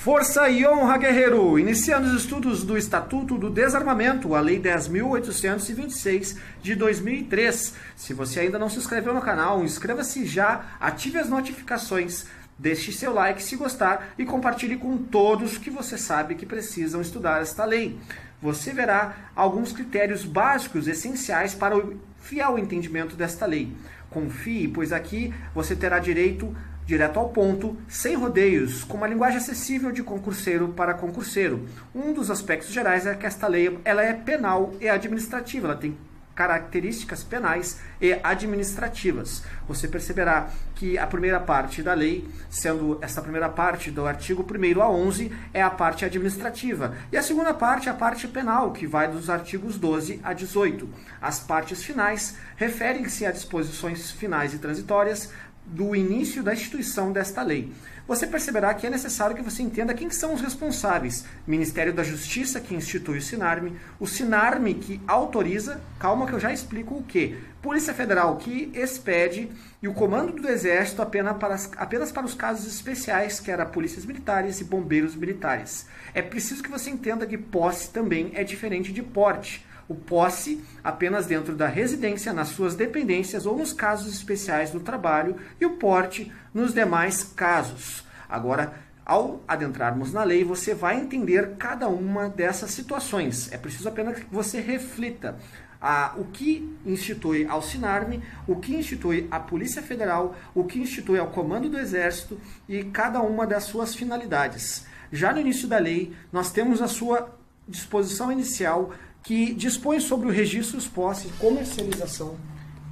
Força e honra, guerreiro! Iniciando os estudos do Estatuto do Desarmamento, a Lei 10.826 de 2003. Se você ainda não se inscreveu no canal, inscreva-se já, ative as notificações, deixe seu like se gostar e compartilhe com todos que você sabe que precisam estudar esta lei. Você verá alguns critérios básicos essenciais para o fiel entendimento desta lei. Confie, pois aqui você terá direito direto ao ponto, sem rodeios, com uma linguagem acessível de concurseiro para concurseiro. Um dos aspectos gerais é que esta lei ela é penal e administrativa, ela tem características penais e administrativas. Você perceberá que a primeira parte da lei, sendo esta primeira parte do artigo 1º a 11, é a parte administrativa. E a segunda parte é a parte penal, que vai dos artigos 12 a 18. As partes finais referem-se a disposições finais e transitórias do início da instituição desta lei. Você perceberá que é necessário que você entenda quem são os responsáveis. Ministério da Justiça, que institui o SINARME, que autoriza, calma que eu já explico o que. Polícia Federal, que expede, e o Comando do Exército apenas para os casos especiais, que era polícias militares e bombeiros militares. É preciso que você entenda que posse também é diferente de porte. O posse apenas dentro da residência, nas suas dependências ou nos casos especiais do trabalho, e o porte nos demais casos. Agora, ao adentrarmos na lei, você vai entender cada uma dessas situações. É preciso apenas que você reflita o que institui ao SINARME, o que institui a Polícia Federal, o que institui ao Comando do Exército e cada uma das suas finalidades. Já no início da lei, nós temos a sua disposição inicial, que dispõe sobre o registro, posse e comercialização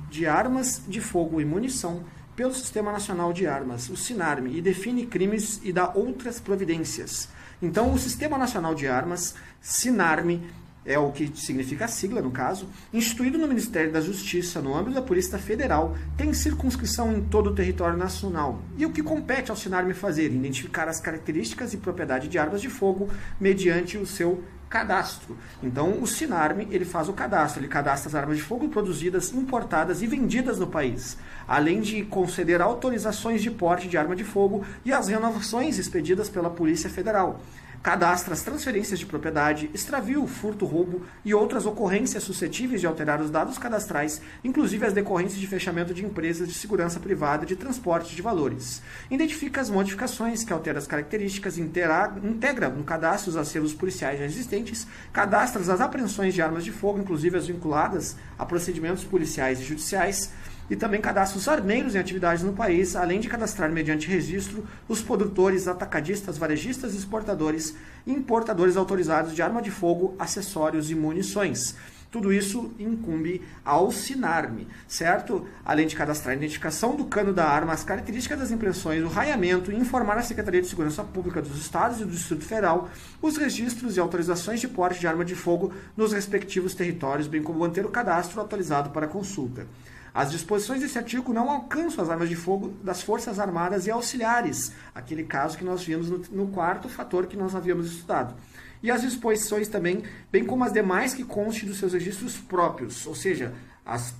de armas de fogo e munição pelo Sistema Nacional de Armas, o SINARME, e define crimes e dá outras providências. Então, o Sistema Nacional de Armas, SINARME, é o que significa a sigla, no caso, instituído no Ministério da Justiça, no âmbito da Polícia Federal, tem circunscrição em todo o território nacional. E o que compete ao SINARME fazer? Identificar as características e propriedade de armas de fogo mediante o seu cadastro. Então, o SINARME, ele faz o cadastro, ele cadastra as armas de fogo produzidas, importadas e vendidas no país, além de conceder autorizações de porte de arma de fogo e as renovações expedidas pela Polícia Federal. Cadastra as transferências de propriedade, extravio, furto, roubo e outras ocorrências suscetíveis de alterar os dados cadastrais, inclusive as decorrências de fechamento de empresas de segurança privada de transporte de valores. Identifica as modificações que alteram as características, integra no cadastro os acervos policiais já existentes, cadastra as apreensões de armas de fogo, inclusive as vinculadas a procedimentos policiais e judiciais, e também cadastra os armeiros em atividades no país, além de cadastrar mediante registro os produtores, atacadistas, varejistas, exportadores e importadores autorizados de arma de fogo, acessórios e munições. Tudo isso incumbe ao SINARME, certo? Além de cadastrar a identificação do cano da arma, as características das impressões, o raiamento e informar a Secretaria de Segurança Pública dos Estados e do Distrito Federal os registros e autorizações de porte de arma de fogo nos respectivos territórios, bem como manter o cadastro atualizado para consulta. As disposições desse artigo não alcançam as armas de fogo das Forças Armadas e Auxiliares, aquele caso que nós vimos no quarto fator que nós havíamos estudado. E as disposições também, bem como as demais que constem dos seus registros próprios, ou seja, as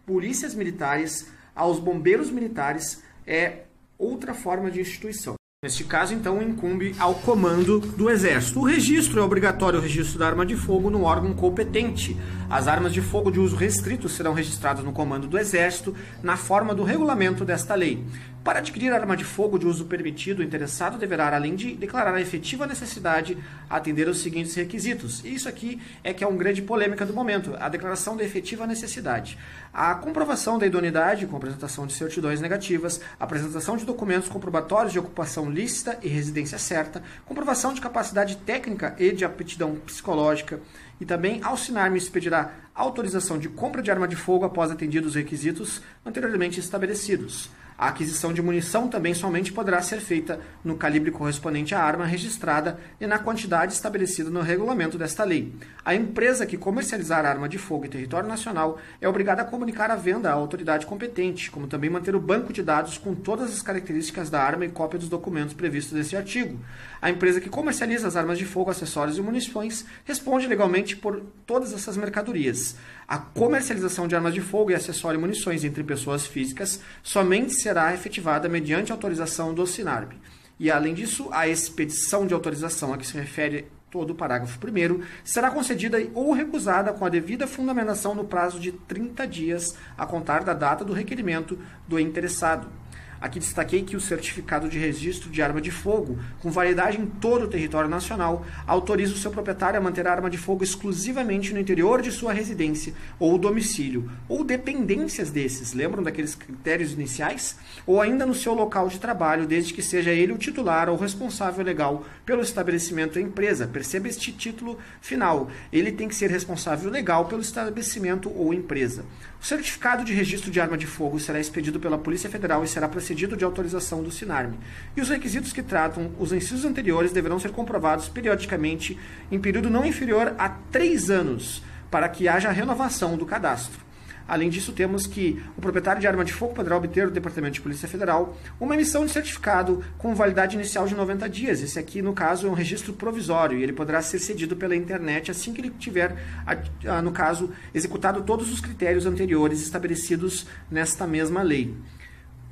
polícias militares, aos bombeiros militares, é outra forma de instituição. Neste caso, então, incumbe ao Comando do Exército. O registro é obrigatório, o registro da arma de fogo no órgão competente. As armas de fogo de uso restrito serão registradas no Comando do Exército na forma do regulamento desta lei. Para adquirir arma de fogo de uso permitido, o interessado deverá, além de declarar a efetiva necessidade, atender aos seguintes requisitos. E isso aqui é que é uma grande polêmica do momento, a declaração da efetiva necessidade. A comprovação da idoneidade, com apresentação de certidões negativas, apresentação de documentos comprobatórios de ocupação lícita e residência certa, comprovação de capacidade técnica e de aptidão psicológica, e também ao SINARME expedirá autorização de compra de arma de fogo após atendidos os requisitos anteriormente estabelecidos. A aquisição de munição também somente poderá ser feita no calibre correspondente à arma registrada e na quantidade estabelecida no regulamento desta lei. A empresa que comercializar arma de fogo em território nacional é obrigada a comunicar a venda à autoridade competente, como também manter o banco de dados com todas as características da arma e cópia dos documentos previstos neste artigo. A empresa que comercializa as armas de fogo, acessórios e munições responde legalmente por todas essas mercadorias. A comercialização de armas de fogo e acessórios e munições entre pessoas físicas somente será efetivada mediante autorização do SINARME. E, além disso, a expedição de autorização a que se refere todo o parágrafo 1º será concedida ou recusada com a devida fundamentação no prazo de 30 dias a contar da data do requerimento do interessado. Aqui destaquei que o certificado de registro de arma de fogo, com validade em todo o território nacional, autoriza o seu proprietário a manter a arma de fogo exclusivamente no interior de sua residência ou domicílio, ou dependências desses, lembram daqueles critérios iniciais? Ou ainda no seu local de trabalho, desde que seja ele o titular ou responsável legal pelo estabelecimento ou empresa. Perceba este título final. Ele tem que ser responsável legal pelo estabelecimento ou empresa. O certificado de registro de arma de fogo será expedido pela Polícia Federal e será precedido de autorização do SINARME. E os requisitos que tratam os incisos anteriores deverão ser comprovados periodicamente em período não inferior a 3 anos, para que haja renovação do cadastro. Além disso, temos que o proprietário de arma de fogo poderá obter do Departamento de Polícia Federal uma emissão de certificado com validade inicial de 90 dias. Esse aqui, no caso, é um registro provisório e ele poderá ser cedido pela internet assim que ele tiver, no caso, executado todos os critérios anteriores estabelecidos nesta mesma lei.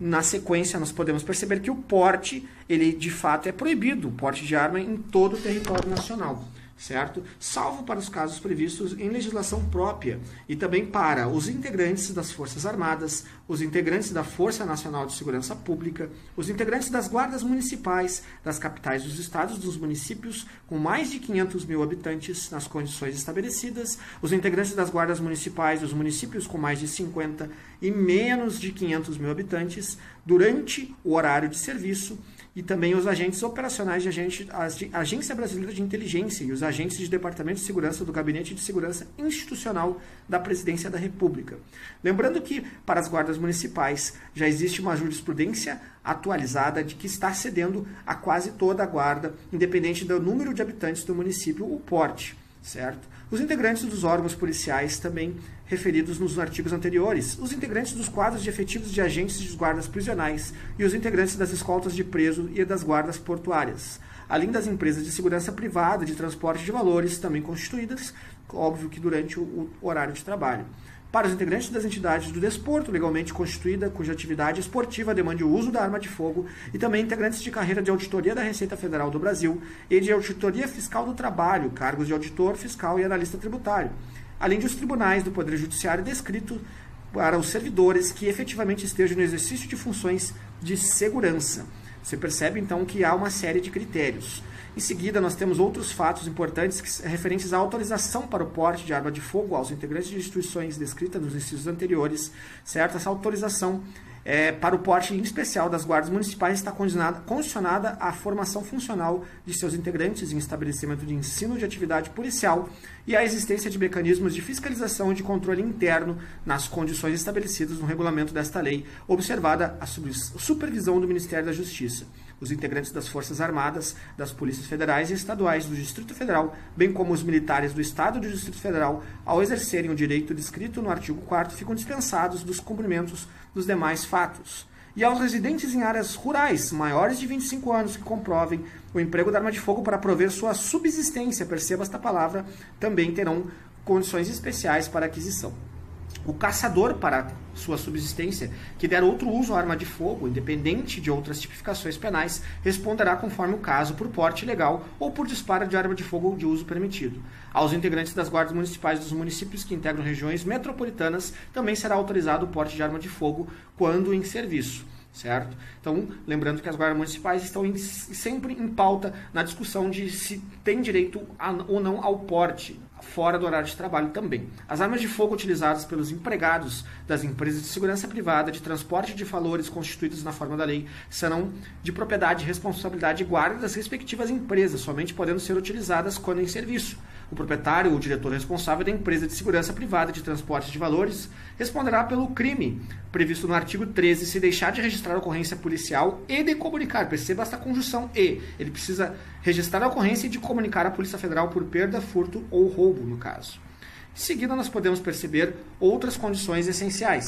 Na sequência, nós podemos perceber que o porte, ele de fato é proibido, o porte de arma em todo o território nacional, certo? Salvo para os casos previstos em legislação própria e também para os integrantes das Forças Armadas, os integrantes da Força Nacional de Segurança Pública, os integrantes das guardas municipais das capitais dos estados, dos municípios com mais de 500 mil habitantes nas condições estabelecidas, os integrantes das guardas municipais dos municípios com mais de 50 e menos de 500 mil habitantes durante o horário de serviço, e também os agentes operacionais de Agência Brasileira de Inteligência e os agentes de Departamento de Segurança do Gabinete de Segurança Institucional da Presidência da República. Lembrando que, para as guardas municipais, já existe uma jurisprudência atualizada de que está cedendo a quase toda a guarda, independente do número de habitantes do município, o porte, certo? Os integrantes dos órgãos policiais também referidos nos artigos anteriores, os integrantes dos quadros de efetivos de agentes de guardas prisionais e os integrantes das escoltas de preso e das guardas portuárias, além das empresas de segurança privada de transporte de valores também constituídas, óbvio que durante o horário de trabalho. Para os integrantes das entidades do desporto legalmente constituída, cuja atividade esportiva demande o uso da arma de fogo, e também integrantes de carreira de auditoria da Receita Federal do Brasil e de auditoria fiscal do trabalho, cargos de auditor fiscal e analista tributário, além dos tribunais do Poder Judiciário descrito para os servidores que efetivamente estejam no exercício de funções de segurança. Você percebe, então, que há uma série de critérios. Em seguida, nós temos outros fatos importantes referentes à autorização para o porte de arma de fogo aos integrantes de instituições descritas nos incisos anteriores, certo? Essa autorização para o porte em especial das guardas municipais está condicionada à formação funcional de seus integrantes em estabelecimento de ensino de atividade policial e à existência de mecanismos de fiscalização e de controle interno nas condições estabelecidas no regulamento desta lei, observada a supervisão do Ministério da Justiça. Os integrantes das Forças Armadas, das Polícias Federais e Estaduais do Distrito Federal, bem como os militares do Estado do Distrito Federal, ao exercerem o direito descrito no artigo 4º, ficam dispensados dos cumprimentos dos demais fatos. E aos residentes em áreas rurais, maiores de 25 anos, que comprovem o emprego da arma de fogo para prover sua subsistência, perceba esta palavra, também terão condições especiais para aquisição. O caçador, para sua subsistência, que der outro uso à arma de fogo, independente de outras tipificações penais, responderá conforme o caso por porte ilegal ou por disparo de arma de fogo de uso permitido. Aos integrantes das guardas municipais dos municípios que integram regiões metropolitanas também será autorizado o porte de arma de fogo quando em serviço, certo? Então, lembrando que as guardas municipais estão sempre em pauta na discussão de se tem direito ou não ao porte, fora do horário de trabalho também. As armas de fogo utilizadas pelos empregados das empresas de segurança privada de transporte de valores constituídos na forma da lei serão de propriedade e responsabilidade e guarda das respectivas empresas, somente podendo ser utilizadas quando em serviço. O proprietário ou diretor responsável da empresa de segurança privada de transporte de valores responderá pelo crime previsto no artigo 13 se deixar de registrar a ocorrência policial e de comunicar. Perceba esta conjunção e. Ele precisa registrar a ocorrência e de comunicar à Polícia Federal por perda, furto ou roubo, no caso. Em seguida, nós podemos perceber outras condições essenciais.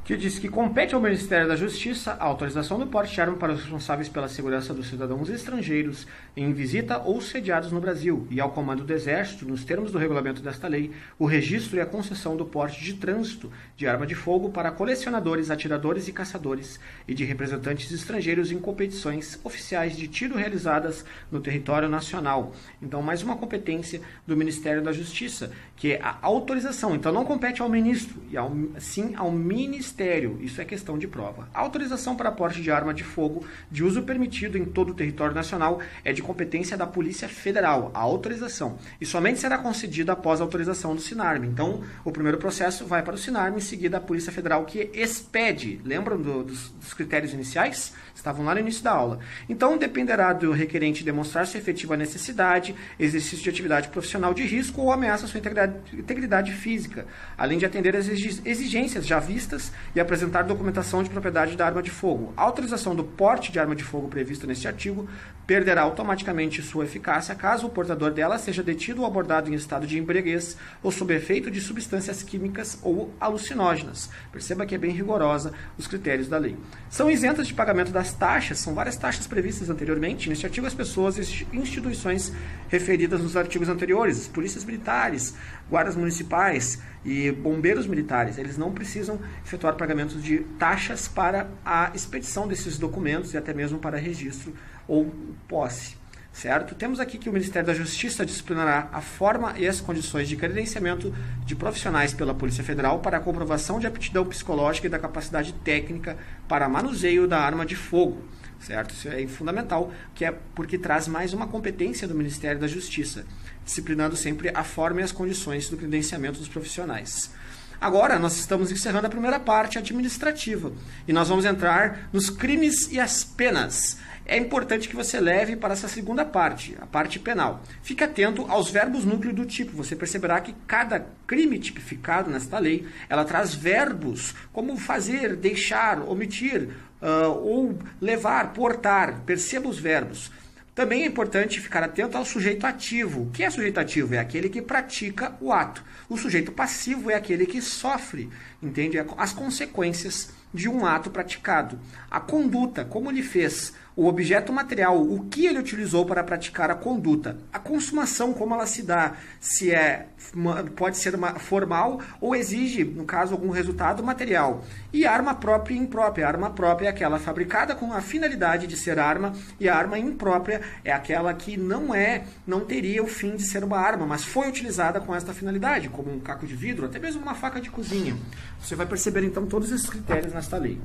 que diz que compete ao Ministério da Justiça a autorização do porte de arma para os responsáveis pela segurança dos cidadãos estrangeiros em visita ou sediados no Brasil, e ao Comando do Exército, nos termos do regulamento desta lei, o registro e a concessão do porte de trânsito de arma de fogo para colecionadores, atiradores e caçadores, e de representantes estrangeiros em competições oficiais de tiro realizadas no território nacional. Então, mais uma competência do Ministério da Justiça, que é a autorização. Então, não compete ao ministro, e sim ao Ministério. Isso é questão de prova. A autorização para porte de arma de fogo de uso permitido em todo o território nacional é de competência da Polícia Federal, a autorização, e somente será concedida após a autorização do SINARM. Então, o primeiro processo vai para o SINARM, em seguida a Polícia Federal, que expede. Lembram dos critérios iniciais? Estavam lá no início da aula. Então, dependerá do requerente demonstrar sua efetiva necessidade, exercício de atividade profissional de risco ou ameaça à sua integridade física, além de atender às exigências já vistas e apresentar documentação de propriedade da arma de fogo. A autorização do porte de arma de fogo prevista neste artigo perderá automaticamente sua eficácia caso o portador dela seja detido ou abordado em estado de embriaguez ou sob efeito de substâncias químicas ou alucinógenas. Perceba que é bem rigorosa os critérios da lei. São isentas de pagamento das taxas, são várias taxas previstas anteriormente. Neste artigo, as pessoas e instituições referidas nos artigos anteriores, polícias militares, guardas municipais e bombeiros militares, eles não precisam efetuar pagamentos de taxas para a expedição desses documentos e até mesmo para registro ou posse, certo? Temos aqui que o Ministério da Justiça disciplinará a forma e as condições de credenciamento de profissionais pela Polícia Federal para a comprovação de aptidão psicológica e da capacidade técnica para manuseio da arma de fogo, certo? Isso é fundamental, que é porque traz mais uma competência do Ministério da Justiça, disciplinando sempre a forma e as condições do credenciamento dos profissionais. Agora, nós estamos encerrando a primeira parte administrativa e nós vamos entrar nos crimes e as penas. É importante que você leve para essa segunda parte, a parte penal. Fique atento aos verbos núcleo do tipo. Você perceberá que cada crime tipificado nesta lei, ela traz verbos como fazer, deixar, omitir, ou levar, portar. Perceba os verbos. Também é importante ficar atento ao sujeito ativo. O que é sujeito ativo? É aquele que pratica o ato. O sujeito passivo é aquele que sofre, entende? As consequências de um ato praticado. A conduta, como ele fez. O objeto material, o que ele utilizou para praticar a conduta. A consumação, como ela se dá. Se pode ser formal ou exige, no caso, algum resultado material. E arma própria e imprópria. A arma própria é aquela fabricada com a finalidade de ser arma, e a arma imprópria é aquela que não teria o fim de ser uma arma, mas foi utilizada com esta finalidade, como um caco de vidro, até mesmo uma faca de cozinha. Você vai perceber, então, todos esses critérios nesta lei.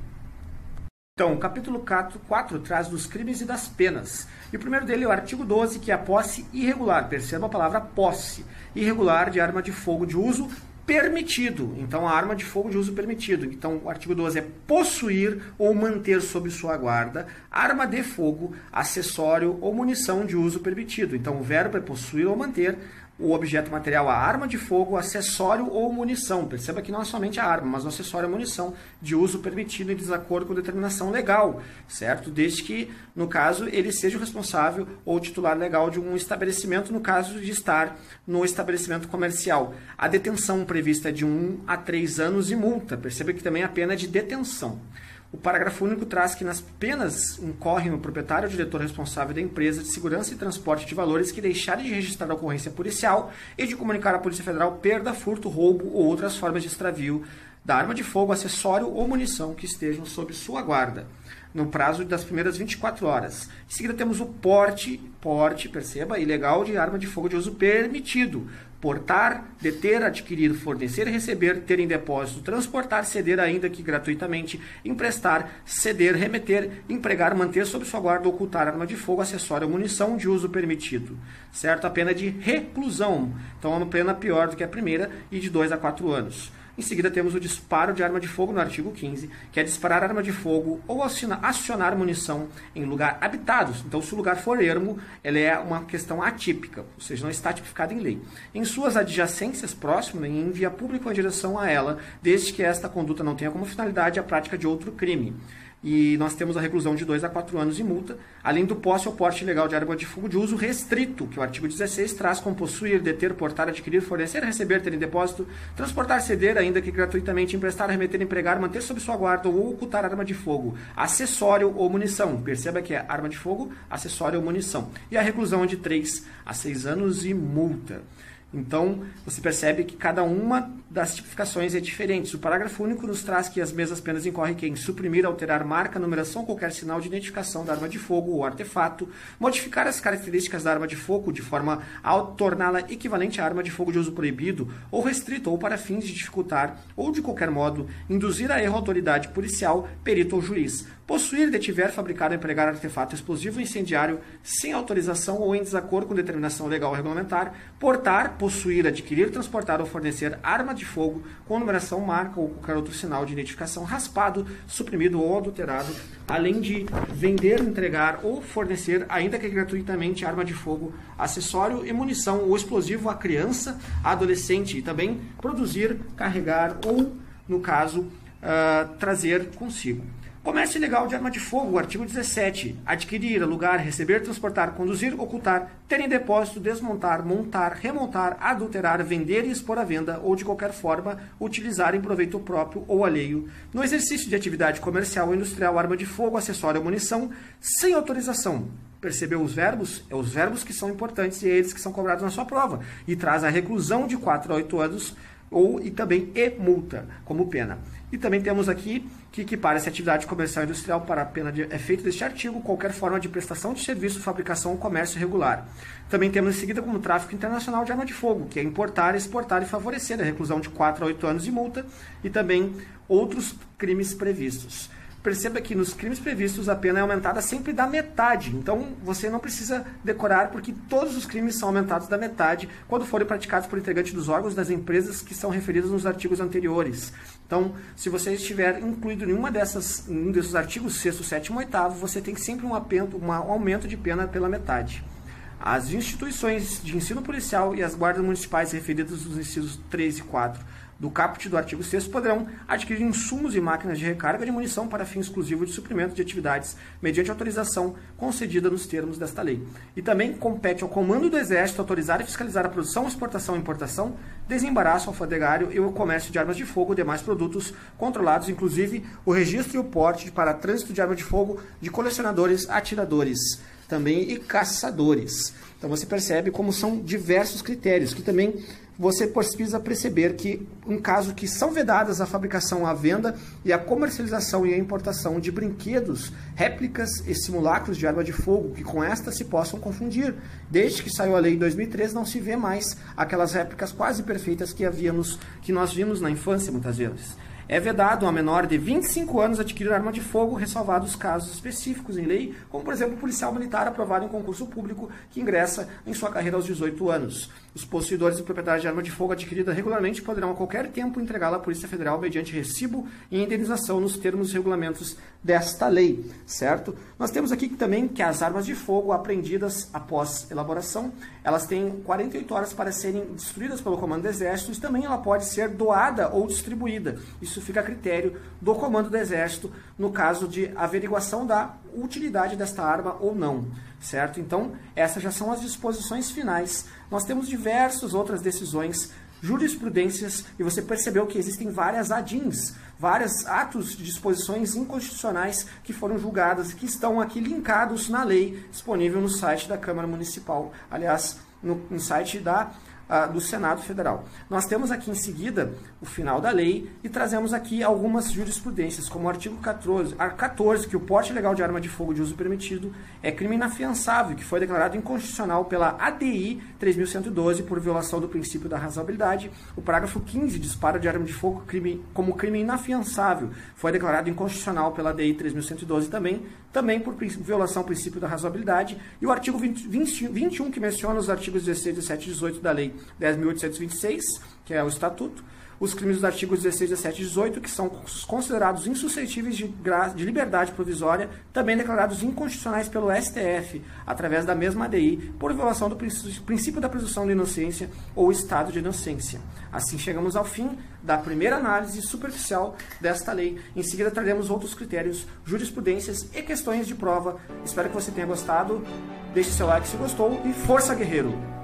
Então, o capítulo 4 traz dos crimes e das penas. E o primeiro dele é o artigo 12, que é a posse irregular. Perceba a palavra posse. Irregular de arma de fogo de uso permitido. Então, a arma de fogo de uso permitido. Então, o artigo 12 é possuir ou manter sob sua guarda arma de fogo, acessório ou munição de uso permitido. Então, o verbo é possuir ou manter o objeto material, a arma de fogo, acessório ou munição. Perceba que não é somente a arma, mas o acessório é a munição de uso permitido em desacordo com determinação legal, certo? Desde que, no caso, ele seja o responsável ou titular legal de um estabelecimento, no caso de estar no estabelecimento comercial. A detenção prevista é de 1 a 3 anos e multa. Perceba que também a pena é de detenção. O parágrafo único traz que nas penas incorrem o proprietário ou diretor responsável da empresa de segurança e transporte de valores que deixarem de registrar a ocorrência policial e de comunicar à Polícia Federal perda, furto, roubo ou outras formas de extravio da arma de fogo, acessório ou munição que estejam sob sua guarda, no prazo das primeiras 24 horas. Em seguida temos o porte, perceba, ilegal de arma de fogo de uso permitido. Portar, deter, adquirir, fornecer, receber, ter em depósito, transportar, ceder ainda que gratuitamente, emprestar, ceder, remeter, empregar, manter sob sua guarda, ocultar arma de fogo, acessório ou munição de uso permitido. Certo? A pena de reclusão. Então é uma pena pior do que a primeira e de 2 a 4 anos. Em seguida temos o disparo de arma de fogo no artigo 15, que é disparar arma de fogo ou acionar munição em lugar habitado. Então, se o lugar for ermo, ela é uma questão atípica, ou seja, não está tipificada em lei. Em suas adjacências próximas, em via pública ou em direção a ela, desde que esta conduta não tenha como finalidade a prática de outro crime. e nós temos a reclusão de 2 a 4 anos e multa, além do posse ou porte ilegal de arma de fogo de uso restrito, que o artigo 16 traz como possuir, deter, portar, adquirir, fornecer, receber, ter em depósito, transportar, ceder, ainda que gratuitamente, emprestar, remeter, empregar, manter sob sua guarda ou ocultar arma de fogo, acessório ou munição. Perceba que é arma de fogo, acessório ou munição. E a reclusão é de 3 a 6 anos e multa. Então, você percebe que cada uma das tipificações é diferente. O parágrafo único nos traz que as mesmas penas incorrem quem suprimir, alterar marca, numeração ou qualquer sinal de identificação da arma de fogo ou artefato, modificar as características da arma de fogo de forma a torná-la equivalente à arma de fogo de uso proibido ou restrito, ou para fins de dificultar ou de qualquer modo induzir a erro a autoridade policial, perito ou juiz. Possuir, detiver, fabricar ou empregar artefato explosivo ou incendiário sem autorização ou em desacordo com determinação legal ou regulamentar. Portar, possuir, adquirir, transportar ou fornecer arma de fogo com numeração, marca ou qualquer outro sinal de identificação raspado, suprimido ou adulterado, além de vender, entregar ou fornecer, ainda que gratuitamente, arma de fogo, acessório e munição ou explosivo a criança, a adolescente, e também produzir, carregar ou, no caso, trazer consigo. Comércio ilegal de arma de fogo, artigo 17. Adquirir, alugar, receber, transportar, conduzir, ocultar, ter em depósito, desmontar, montar, remontar, adulterar, vender e expor à venda ou de qualquer forma utilizar em proveito próprio ou alheio, no exercício de atividade comercial ou industrial, arma de fogo, acessório ou munição, sem autorização. Percebeu os verbos? É os verbos que são importantes e é eles que são cobrados na sua prova. E traz a reclusão de 4 a 8 anos e também multa como pena. E também temos aqui que equipara essa atividade comercial e industrial para a pena de efeito deste artigo qualquer forma de prestação de serviço, fabricação ou comércio irregular. Também temos em seguida como tráfico internacional de arma de fogo, que é importar, exportar e favorecer, a reclusão de 4 a 8 anos de multa, e também outros crimes previstos. Perceba que nos crimes previstos a pena é aumentada sempre da metade. Então, você não precisa decorar, porque todos os crimes são aumentados da metade quando forem praticados por integrante dos órgãos das empresas que são referidas nos artigos anteriores. Então, se você estiver incluído em um desses artigos, 6º, 7º, 8º, você tem sempre um aumento de pena pela metade. As instituições de ensino policial e as guardas municipais referidas nos incisos 3 e 4 do caput do artigo 6º poderão adquirir insumos e máquinas de recarga de munição para fim exclusivo de suprimento de atividades mediante autorização concedida nos termos desta lei. E também compete ao Comando do Exército autorizar e fiscalizar a produção, exportação e importação, desembaraço alfandegário e o comércio de armas de fogo e demais produtos controlados, inclusive o registro e o porte para trânsito de armas de fogo de colecionadores, atiradores também e caçadores. Então você percebe como são diversos critérios que também você precisa perceber que, em caso que são vedadas a fabricação, a venda e a comercialização e a importação de brinquedos, réplicas e simulacros de arma de fogo, que com esta se possam confundir. Desde que saiu a lei em 2013, não se vê mais aquelas réplicas quase perfeitas que nós vimos na infância, muitas vezes. É vedado a menor de 25 anos adquirir arma de fogo, ressalvados casos específicos em lei, como, por exemplo, o policial militar aprovado em concurso público que ingressa em sua carreira aos 18 anos. Os possuidores e proprietários de arma de fogo adquirida regularmente poderão a qualquer tempo entregá-la à Polícia Federal mediante recibo e indenização nos termos e regulamentos desta lei, certo? Nós temos aqui também que as armas de fogo apreendidas após elaboração, elas têm 48 horas para serem destruídas pelo Comando do Exército e também ela pode ser doada ou distribuída. Isso fica a critério do Comando do Exército no caso de averiguação da utilidade desta arma ou não, certo? Então, essas já são as disposições finais. Nós temos diversas outras decisões, jurisprudências, e você percebeu que existem várias ADINs, vários atos de disposições inconstitucionais que foram julgadas, que estão aqui linkados na lei, disponível no site da Câmara Municipal, aliás, no site do Senado Federal. Nós temos aqui em seguida o final da lei e trazemos aqui algumas jurisprudências, como o artigo 14, que o porte ilegal de arma de fogo de uso permitido é crime inafiançável, que foi declarado inconstitucional pela ADI 3112 por violação do princípio da razoabilidade. O parágrafo 15, disparo de arma de fogo como crime inafiançável, foi declarado inconstitucional pela ADI 3112 também por violação do princípio da razoabilidade. E o artigo 21, que menciona os artigos 16, 17 e 18 da lei 10.826, que é o Estatuto. os crimes dos artigos 16, 17 e 18, que são considerados insuscetíveis de liberdade provisória, também declarados inconstitucionais pelo STF, através da mesma ADI, por violação do princípio da presunção de inocência ou estado de inocência. Assim chegamos ao fim da primeira análise superficial desta lei. Em seguida traremos outros critérios, jurisprudências e questões de prova. Espero que você tenha gostado. Deixe seu like se gostou e força, guerreiro!